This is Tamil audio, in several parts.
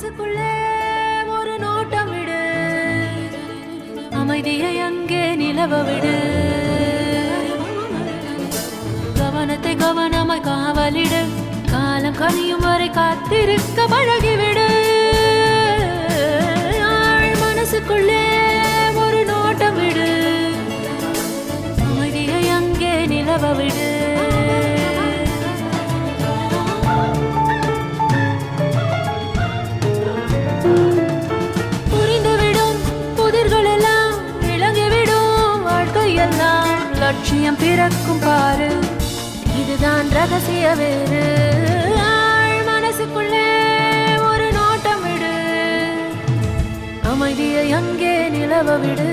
மனசுக்குள்ளே ஒரு நோட்டம் விடு, அமைதியை அங்கே நிலவ விடு, கவனத்தை கவனமாய் காவலிடு, காலம் கனியும் வரை காத்திருக்க பழகிவிடு. மனசுக்குள்ளே ஒரு நோட்டம் விடு, அமைதியை அங்கே நிலவ விடு. புரிந்துவிடும் புதிர்கள் எல்லாம் விளங்கிவிடும், வாழ்க்கையெல்லாம் லட்சியம் பிறக்கும் பாரு, இதுதான் ரகசிய வேறு. மனசுக்குள்ளே ஒரு நோட்டம் விடு, அமைதியை அங்கே நிலவ விடு.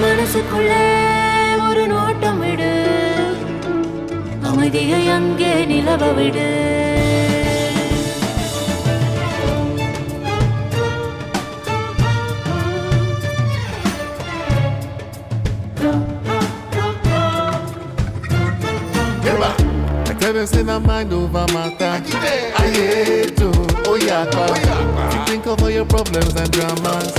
மனசுக்குள்ளே ஒரு நோட்டம் விடு, அமைதியை அங்கே நிலவ விடு. In my mind over matter, I hate to, oh yeah, you think of all your problems and dramas.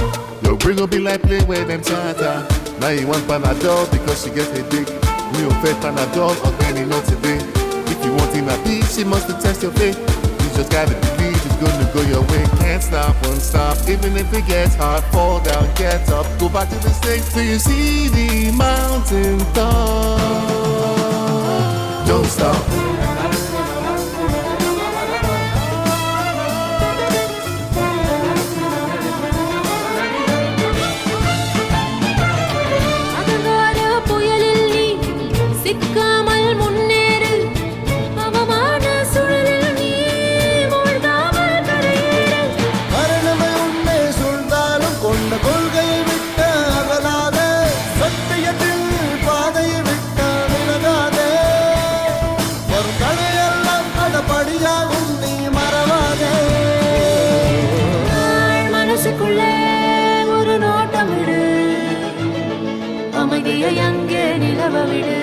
Your brain will be like play where them chatter. Now you want Panadol because she gets a dick. Me will pay Panadol or any not today. If you want in a peace, you must test your faith. You just gotta believe it's gonna go your way. Can't stop, won't stop. Even if it gets hard, fall down, get up, go back to the stage till you see the mountain top. Don't stop. சிக்காமல் முன்னேறு, அவமான சுழலில் நீ மூழ்காமல் கரையேறு. மரணமே உன்னை சூழ்ந்தாலும் கொண்ட கொள்கையை விட்ட அகலாதே, சத்தியத்தில் பாதையை விட்ட விலகாதே, வரும் கதையெல்லாம் கடப்படியாகும் நீ மறவாதே. மனசுக்குள்ளே ஒரு நோட்டம் விடு, அமைதியை அங்கே நிலவ விடு.